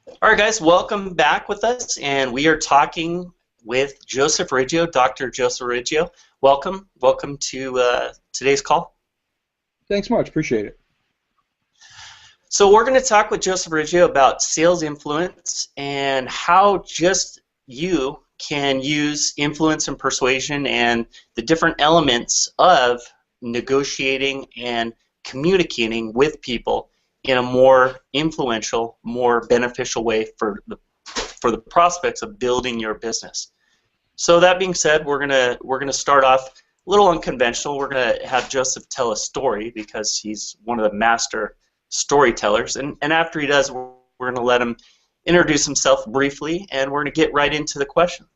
All right, guys, welcome back with us, and we are talking with Joseph Riggio, Dr. Joseph Riggio. Welcome to today's call. Thanks much. Appreciate it. So we're going to talk with Joseph Riggio about sales influence and how just you can use influence and persuasion and the different elements of negotiating and communicating with people in a more influential, more beneficial way for the prospects of building your business. So that being said, we're gonna start off a little unconventional. We're gonna have Joseph tell a story because he's one of the master storytellers, and after he does, we're gonna let him introduce himself briefly, and we're gonna get right into the questions.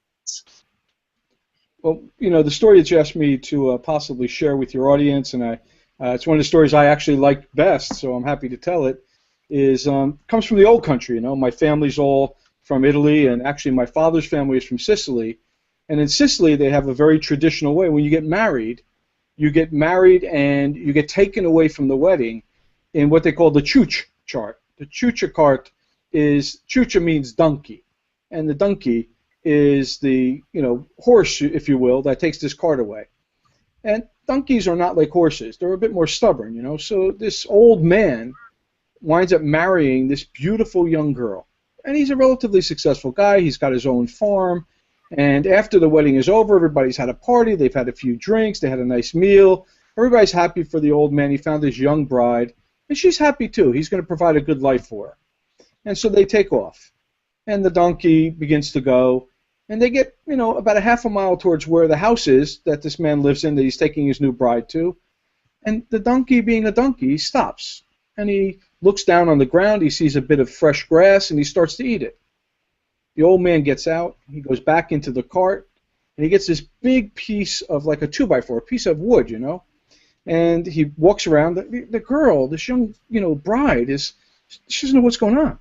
Well, the story that you asked me to possibly share with your audience, and it's one of the stories I actually like best, so I'm happy to tell it, is comes from the old country. My family's all from Italy, and actually my father's family is from Sicily. And in Sicily, they have a very traditional way. When you get married and you get taken away from the wedding in what they call the ciuccia chart. The ciuccia cart is, ciuccia means donkey, and the donkey is the horse, if you will, that takes this cart away. And donkeys are not like horses. They're a bit more stubborn. So this old man winds up marrying this beautiful young girl. And he's a relatively successful guy. He's got his own farm. And after the wedding is over, everybody's had a party. They've had a few drinks. They had a nice meal. Everybody's happy for the old man. He found his young bride. And she's happy too. He's going to provide a good life for her. And so they take off. And the donkey begins to go. And they get, about a half a mile towards where the house is that this man lives in that he's taking his new bride to. And the donkey, being a donkey, he stops. And he looks down on the ground. He sees a bit of fresh grass, and he starts to eat it. The old man gets out. He goes back into the cart, and he gets this big piece of, like a 2x4, a piece of wood, And he walks around. The girl, this young, bride, she doesn't know what's going on.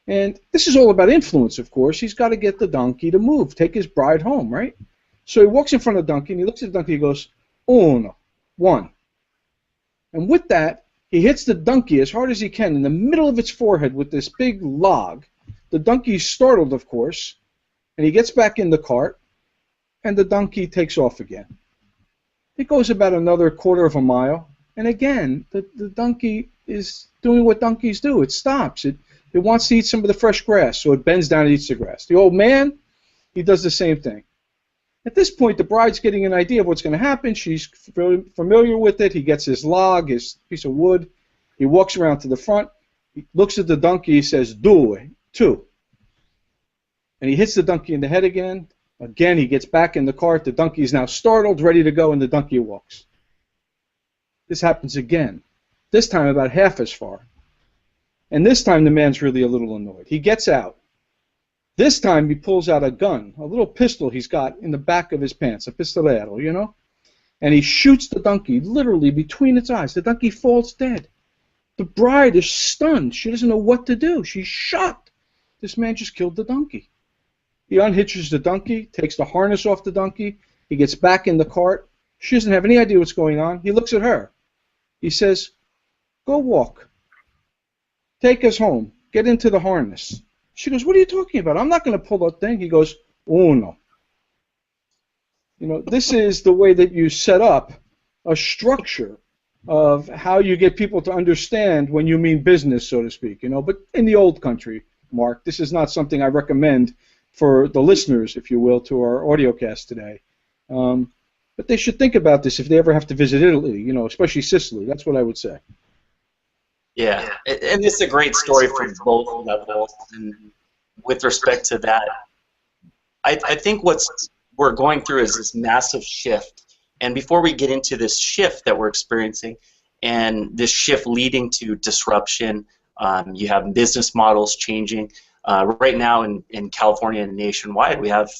And this is all about influence, of course. He's got to get the donkey to move, take his bride home, right? So he walks in front of the donkey, and he looks at the donkey, and he goes, uno, one. And with that, he hits the donkey as hard as he can in the middle of its forehead with this big log. The donkey's startled, of course, and he gets back in the cart, and the donkey takes off again. It goes about another quarter of a mile, and again, the donkey is doing what donkeys do. It stops. It wants to eat some of the fresh grass, so it bends down and eats the grass. The old man, he does the same thing. At this point, the bride's getting an idea of what's going to happen. She's familiar with it. He gets his log, his piece of wood. He walks around to the front. He looks at the donkey. He says, due, two. And he hits the donkey in the head again. Again, he gets back in the cart. The donkey is now startled, ready to go, and the donkey walks. This happens again, this time about half as far. And this time the man's really a little annoyed. He gets out. This time he pulls out a gun, a little pistol he's got in the back of his pants, a pistolero, And he shoots the donkey literally between its eyes. The donkey falls dead. The bride is stunned. She doesn't know what to do. She's shocked. This man just killed the donkey. He unhitches the donkey, takes the harness off the donkey. He gets back in the cart. She doesn't have any idea what's going on. He looks at her. He says, go walk. Take us home. Get into the harness. She goes, what are you talking about? I'm not going to pull that thing. He goes, uno. This is the way that you set up a structure of how you get people to understand when you mean business, so to speak. But in the old country, Mark, this is not something I recommend for the listeners, if you will, to our audiocast today. But they should think about this if they ever have to visit Italy, especially Sicily. That's what I would say. Yeah, and this is a great story from both levels. And with respect to that, I think we're going through is this massive shift. And before we get into this shift that we're experiencing, and this shift leading to disruption, you have business models changing. Right now in California and nationwide, we have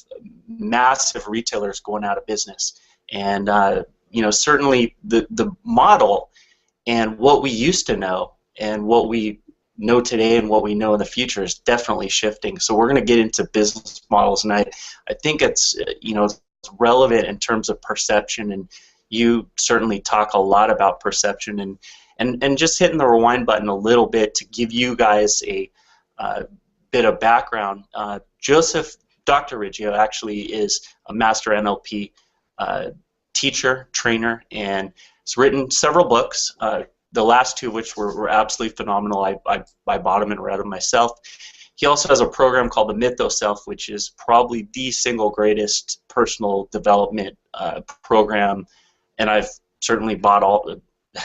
massive retailers going out of business. And certainly the model and what we used to know and what we know today and what we know in the future is definitely shifting. So we're going to get into business models, and I think it's it's relevant in terms of perception, and you certainly talk a lot about perception, and just hitting the rewind button a little bit to give you guys a bit of background, Dr. Riggio actually is a master NLP teacher, trainer, and has written several books. The last two, which were absolutely phenomenal. I bought them and read them myself. He also has a program called the Mythos Self, which is probably the single greatest personal development program, and I've certainly bought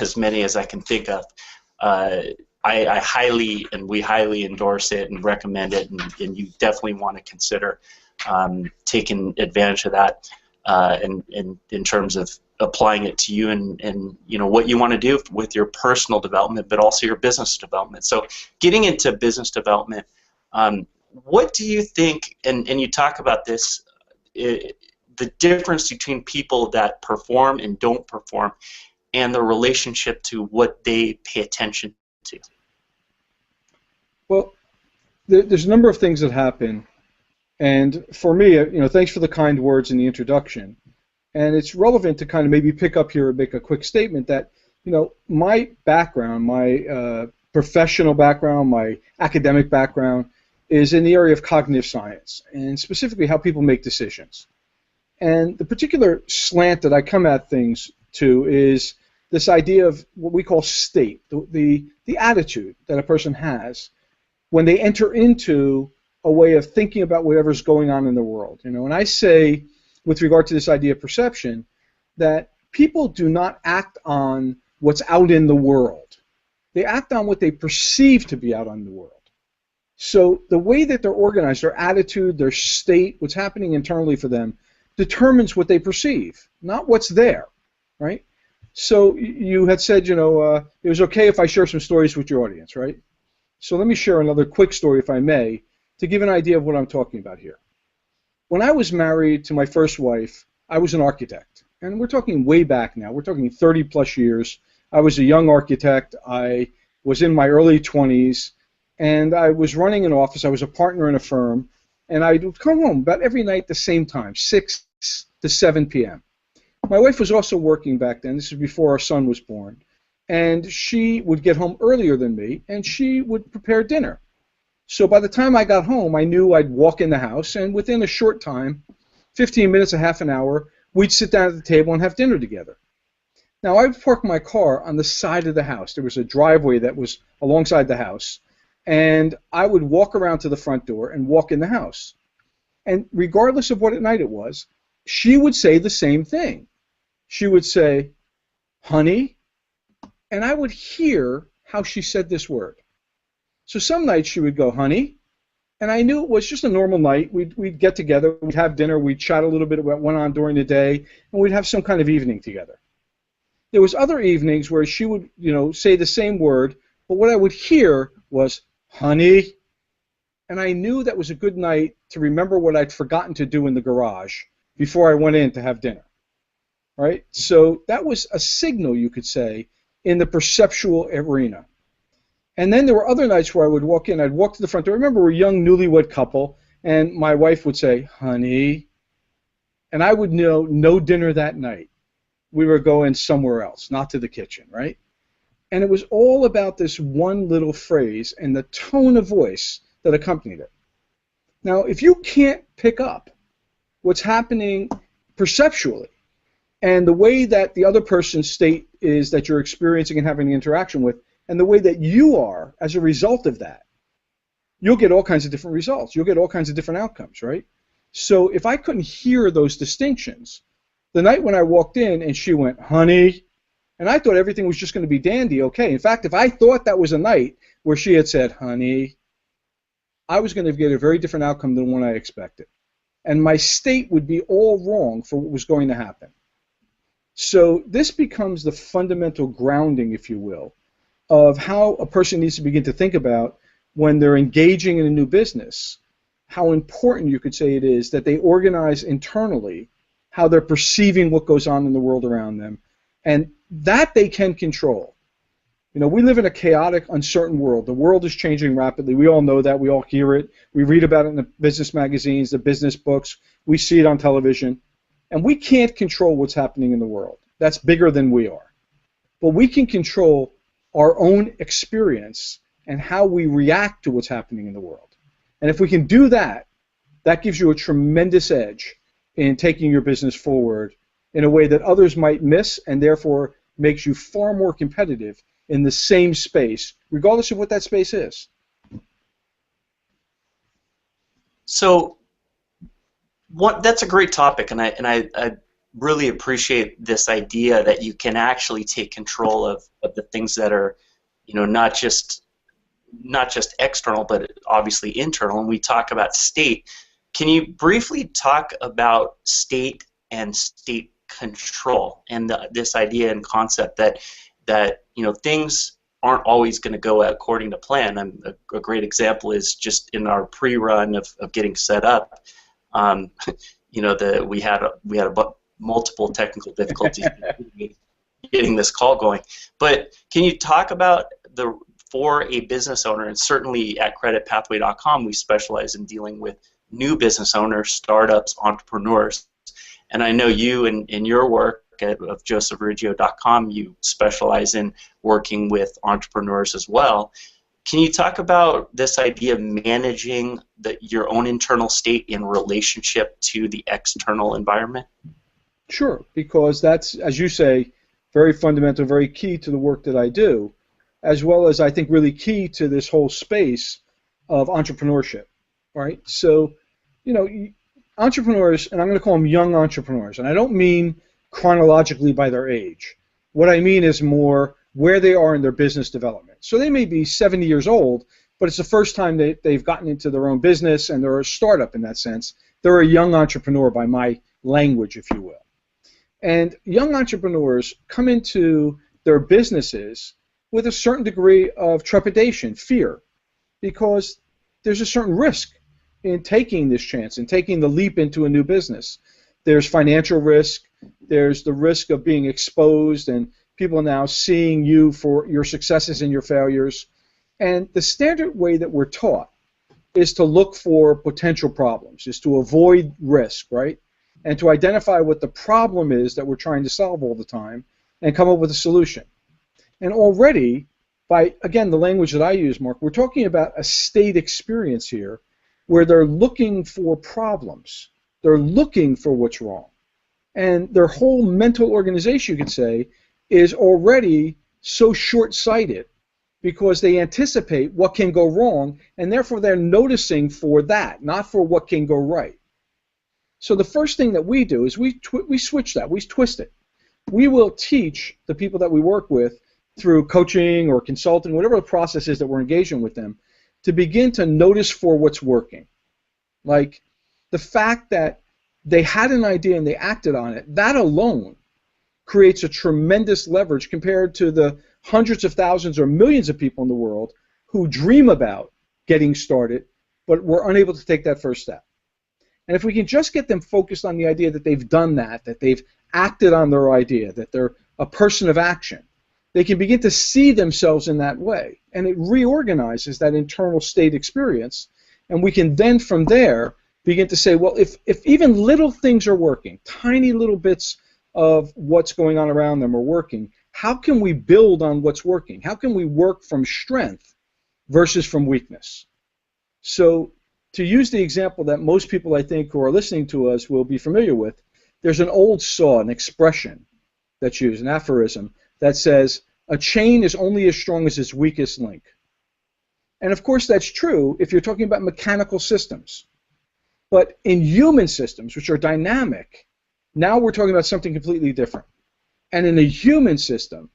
as many as I can think of. I highly, and we highly endorse it and recommend it, and you definitely want to consider taking advantage of that, and in terms of applying it to you and what you want to do with your personal development, but also your business development. So getting into business development, what do you think, and you talk about this, the difference between people that perform and don't perform and the relationship to what they pay attention to? Well, there's a number of things that happen, and for me, thanks for the kind words in the introduction. And it's relevant to kind of maybe pick up here and make a quick statement that, my background, my professional background, my academic background is in the area of cognitive science, and specifically how people make decisions. And the particular slant that I come at things to is this idea of what we call state, the attitude that a person has when they enter into a way of thinking about whatever's going on in the world. And I say, with regard to this idea of perception, that people do not act on what's out in the world. They act on what they perceive to be out in the world. So the way that they're organized, their attitude, their state, what's happening internally for them, determines what they perceive, not what's there, right? So you had said, it was okay if I share some stories with your audience, right? So let me share another quick story, if I may, to give an idea of what I'm talking about here. When I was married to my first wife, I was an architect. And we're talking way back now. We're talking 30 plus years. I was a young architect. I was in my early 20s, and I was running an office. I was a partner in a firm, and I would come home about every night at the same time, 6 to 7 p.m. My wife was also working back then. This is before our son was born. And she would get home earlier than me, and she would prepare dinner. So by the time I got home, I knew I'd walk in the house, and within a short time, 15 minutes, a half an hour, we'd sit down at the table and have dinner together. Now, I would park my car on the side of the house. There was a driveway that was alongside the house, and I would walk around to the front door and walk in the house. And regardless of what night it was, she would say the same thing. She would say, honey, and I would hear how she said this word. So some nights she would go, honey, and I knew it was just a normal night. We'd get together, we'd have dinner, we'd chat a little bit about what went on during the day, and we'd have some kind of evening together. There was other evenings where she would, say the same word, but what I would hear was, honey, and I knew that was a good night to remember what I'd forgotten to do in the garage before I went in to have dinner. Right? So that was a signal, you could say, in the perceptual arena. And then there were other nights where I would walk in, I'd walk to the front door. I remember we're a young newlywed couple, and my wife would say, honey, and I would know no dinner that night. We were going somewhere else, not to the kitchen, right? And it was all about this one little phrase and the tone of voice that accompanied it. Now, if you can't pick up what's happening perceptually, and the way that the other person's state is that you're experiencing and having the interaction with, and the way that you are as a result of that, you'll get all kinds of different results. You'll get all kinds of different outcomes, right? So if I couldn't hear those distinctions, the night when I walked in and she went, honey, and I thought everything was just going to be dandy, okay. In fact, if I thought that was a night where she had said, honey, I was going to get a very different outcome than one I expected. And my state would be all wrong for what was going to happen. So this becomes the fundamental grounding, if you will, of how a person needs to begin to think about when they're engaging in a new business, how important you could say it is that they organize internally how they're perceiving what goes on in the world around them, and that they can control. We live in a chaotic, uncertain world. The world is changing rapidly. We all know that. We all hear it. We read about it in the business magazines, the business books. We see it on television. And we can't control what's happening in the world. That's bigger than we are. But we can control our own experience and how we react to what's happening in the world. And if we can do that, that gives you a tremendous edge in taking your business forward in a way that others might miss, and therefore makes you far more competitive in the same space, regardless of what that space is. So that's a great topic, and I really appreciate this idea that you can actually take control of the things that are, not just external, but obviously internal. And we talk about state. Can you briefly talk about state and state control, and this idea and concept that things aren't always going to go according to plan? A great example is just in our pre-run of getting set up. We had multiple technical difficulties getting this call going. But can you talk about for a business owner, and certainly at creditpathway.com we specialize in dealing with new business owners, startups, entrepreneurs, and I know you in your work of josephriggio.com, you specialize in working with entrepreneurs as well. Can you talk about this idea of managing your own internal state in relationship to the external environment? Sure, because that's, as you say, very fundamental, very key to the work that I do, as well as I think really key to this whole space of entrepreneurship, right? So, entrepreneurs, and I'm going to call them young entrepreneurs, and I don't mean chronologically by their age. What I mean is more where they are in their business development. So they may be 70 years old, but it's the first time they've gotten into their own business, and they're a startup in that sense. They're a young entrepreneur by my language, if you will. And young entrepreneurs come into their businesses with a certain degree of trepidation, fear, because there's a certain risk in taking this chance and taking the leap into a new business. There's financial risk, there's the risk of being exposed and people now seeing you for your successes and your failures. And the standard way that we're taught is to look for potential problems, is to avoid risk, right? And to identify what the problem is that we're trying to solve all the time and come up with a solution. And already, by, again, the language that I use, Mark, we're talking about a state experience here where they're looking for problems. They're looking for what's wrong. And their whole mental organization, you could say, is already so short-sighted because they anticipate what can go wrong, and therefore they're noticing for that, not for what can go right. So the first thing that we do is we switch that, we twist it. We will teach the people that we work with through coaching or consulting, whatever the process is that we're engaging with them, to begin to notice for what's working. Like the fact that they had an idea and they acted on it, that alone creates a tremendous leverage compared to the hundreds of thousands or millions of people in the world who dream about getting started but were unable to take that first step. And if we can just get them focused on the idea that they've done that they've acted on their idea, that they're a person of action, they can begin to see themselves in that way. And it reorganizes that internal state experience. And we can then from there begin to say, well, if even little things are working, tiny little bits of what's going on around them are working, how can we build on what's working? How can we work from strength versus from weakness? So to use the example that most people, I think, who are listening to us will be familiar with, there's an old saw, an expression that's used, an aphorism, that says, a chain is only as strong as its weakest link. And of course that's true if you're talking about mechanical systems. But in human systems, which are dynamic, now we're talking about something completely different. And in a human system,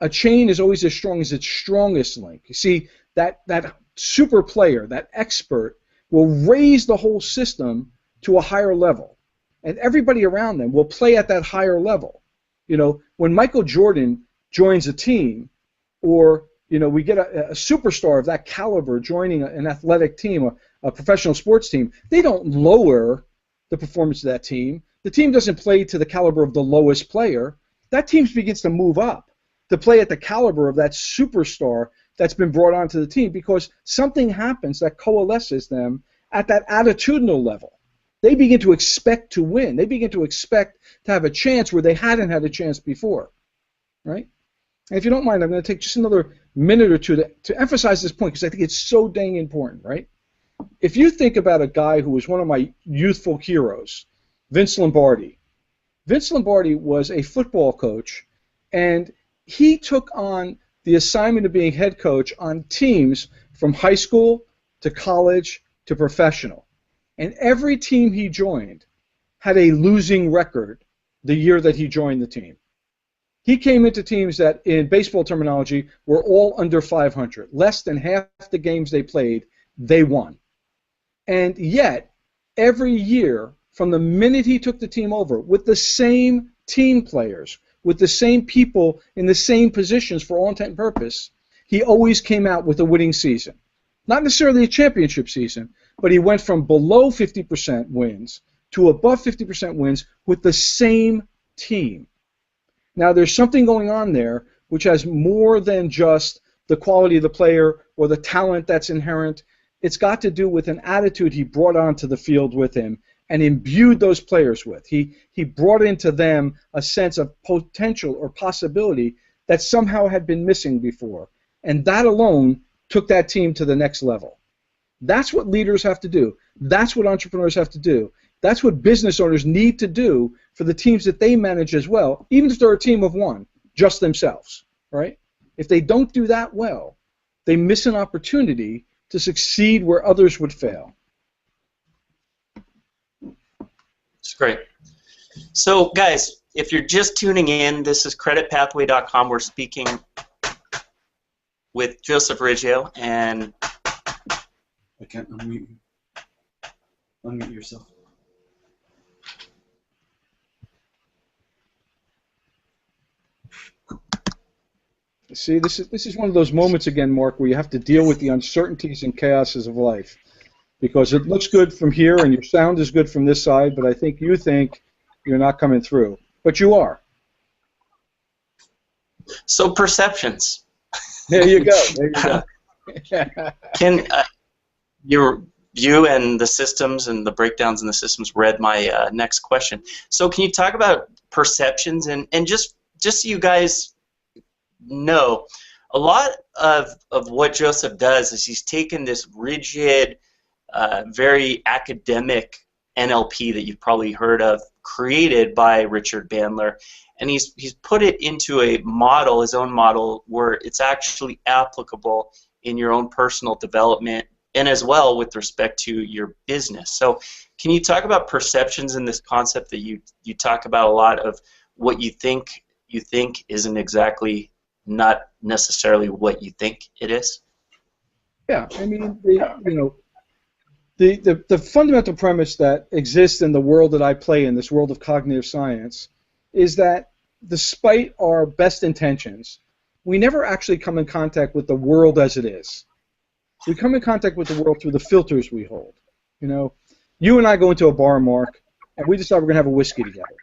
a chain is always as strong as its strongest link. You see, that super player, that expert, will raise the whole system to a higher level. And everybody around them will play at that higher level. You know, when Michael Jordan joins a team, or we get a superstar of that caliber joining an athletic team, a professional sports team, they don't lower the performance of that team. The team doesn't play to the caliber of the lowest player. That team begins to move up to play at the caliber of that superstar that's been brought onto the team, because something happens that coalesces them at that attitudinal level. They begin to expect to win. They begin to expect to have a chance where they hadn't had a chance before, right? And if you don't mind, I'm going to take just another minute or two to emphasize this point, because I think it's so dang important, right? if you think about a guy who was one of my youthful heroes, Vince Lombardi. Vince Lombardi was a football coach, and he took on the assignment of being head coach on teams from high school to college to professional. And every team he joined had a losing record the year that he joined the team. He came into teams that, in baseball terminology, were all under 500. Less than half the games they played, they won. And yet, every year, from the minute he took the team over, with the same team players, with the same people in the same positions for all intent and purpose, he always came out with a winning season. Not necessarily a championship season, but he went from below 50% wins to above 50% wins with the same team. Now, there's something going on there which has more than just the quality of the player or the talent that's inherent. It's got to do with an attitude he brought onto the field with him and imbued those players with. He brought into them a sense of potential or possibility that somehow had been missing before. And that alone took that team to the next level. That's what leaders have to do. That's what entrepreneurs have to do. That's what business owners need to do for the teams that they manage as well, even if they're a team of one, just themselves, right? If they don't do that well, they miss an opportunity to succeed where others would fail. It's great. So, guys, if you're just tuning in, this is creditpathway.com. We're speaking with Joseph Riggio, and I can't unmute you. Unmute yourself. See, this is one of those moments again, Mark, where you have to deal with the uncertainties and chaoses of life. Because it looks good from here and your sound is good from this side, but I think you think you're not coming through. But you are. So perceptions. There you go. There you go. Can you and the systems and the breakdowns in the systems read my next question. So can you talk about perceptions and just so you guys know, a lot of what Joseph does is he's taken this rigid, very academic NLP that you've probably heard of, created by Richard Bandler, and he's put it into a model, his own model, where it's actually applicable in your own personal development and as well with respect to your business. So can you talk about perceptions in this concept that you talk about a lot of what you think isn't exactly not necessarily what you think it is? Yeah, I mean, the fundamental premise that exists in the world that I play in, this world of cognitive science, is that despite our best intentions, we never actually come in contact with the world as it is. We come in contact with the world through the filters we hold. You know, you and I go into a bar, Mark, and we decide we're going to have a whiskey together.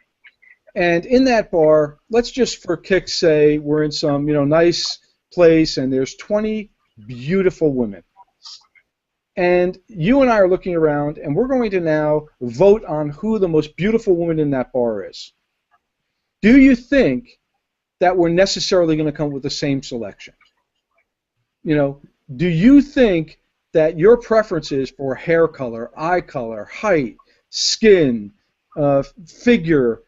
And in that bar, let's just for kicks say we're in some nice place and there's 20 beautiful women. And you and I are looking around and we're going to now vote on who the most beautiful woman in that bar is. Do you think that we're necessarily going to come with the same selection? Do you think that your preferences for hair color, eye color, height, skin, figure,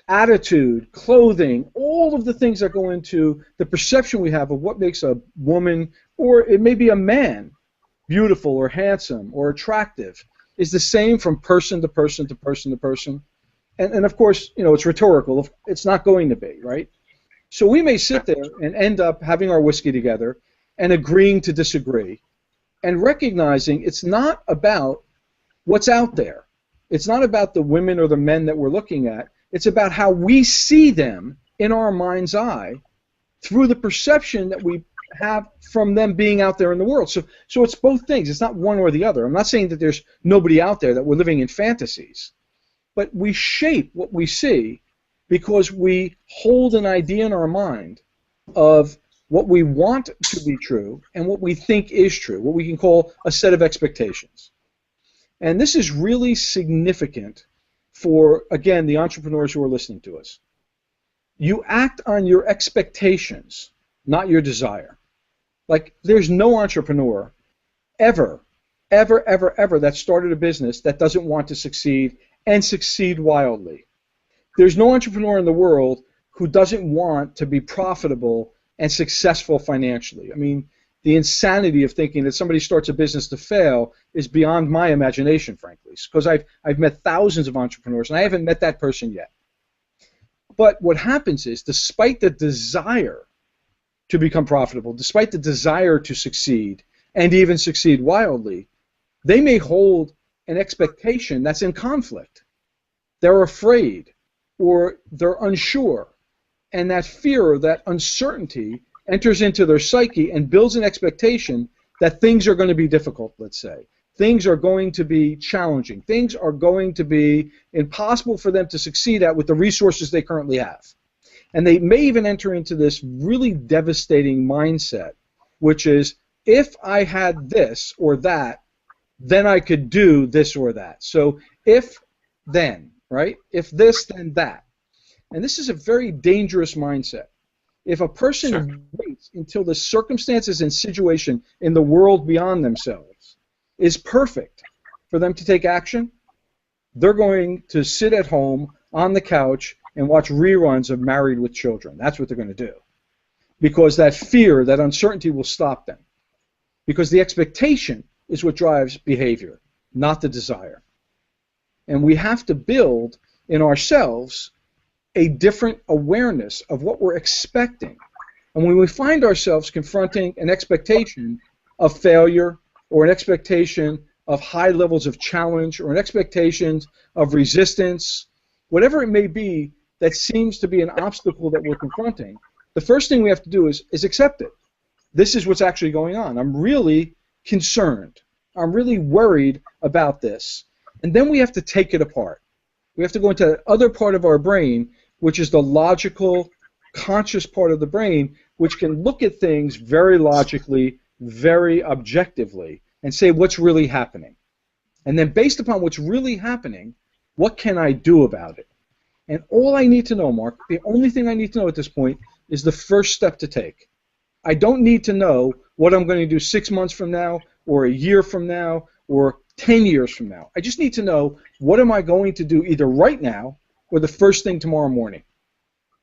attitude, clothing, all of the things that go into the perception we have of what makes a woman, or it may be a man, beautiful or handsome or attractive, is the same from person to person to person to person? And of course, it's rhetorical. It's not going to be, right? So we may sit there and end up having our whiskey together and agreeing to disagree and recognizing it's not about what's out there. It's not about the women or the men that we're looking at. It's about how we see them in our mind's eye through the perception that we have from them being out there in the world. So it's both things. It's not one or the other. I'm not saying that there's nobody out there, that we're living in fantasies. But we shape what we see because we hold an idea in our mind of what we want to be true and what we think is true, what we can call a set of expectations. And this is really significant for, again, the entrepreneurs who are listening to us. You act on your expectations, not your desire. Like, there's no entrepreneur ever ever that started a business that doesn't want to succeed and succeed wildly. There's no entrepreneur in the world who doesn't want to be profitable and successful financially. I mean, the insanity of thinking that somebody starts a business to fail is beyond my imagination, frankly, because I've met thousands of entrepreneurs, and I haven't met that person yet. But what happens is, despite the desire to become profitable, despite the desire to succeed, and even succeed wildly, they may hold an expectation that's in conflict. They're afraid, or they're unsure, and that fear or that uncertainty enters into their psyche and builds an expectation that things are going to be difficult, let's say. Things are going to be challenging. Things are going to be impossible for them to succeed at with the resources they currently have. And they may even enter into this really devastating mindset, which is, if I had this or that, then I could do this or that. So if, then, right? If this, then that. And this is a very dangerous mindset. If a person waits until the circumstances and situation in the world beyond themselves is perfect for them to take action, they're going to sit at home on the couch and watch reruns of Married with Children. That's what they're going to do. Because that fear, that uncertainty will stop them. Because the expectation is what drives behavior, not the desire. And we have to build in ourselves a different awareness of what we're expecting. And when we find ourselves confronting an expectation of failure, or an expectation of high levels of challenge, or an expectation of resistance, whatever it may be that seems to be an obstacle that we're confronting, the first thing we have to do is accept it. This is what's actually going on. I'm really concerned. I'm really worried about this. And then we have to take it apart. We have to go into the other part of our brain, which is the logical, conscious part of the brain, which can look at things very logically, very objectively, and say what's really happening. And then based upon what's really happening, what can I do about it? And all I need to know, Mark, the only thing I need to know at this point is the first step to take. I don't need to know what I'm going to do 6 months from now, or a year from now, or 10 years from now. I just need to know, what am I going to do either right now or the first thing tomorrow morning?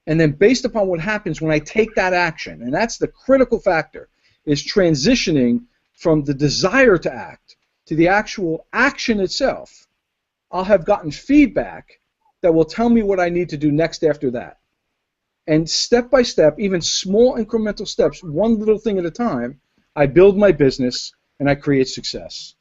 And then based upon what happens when I take that action, and that's the critical factor, is transitioning from the desire to act to the actual action itself, I'll have gotten feedback that will tell me what I need to do next after that. And step by step, even small incremental steps, one little thing at a time, I build my business and I create success.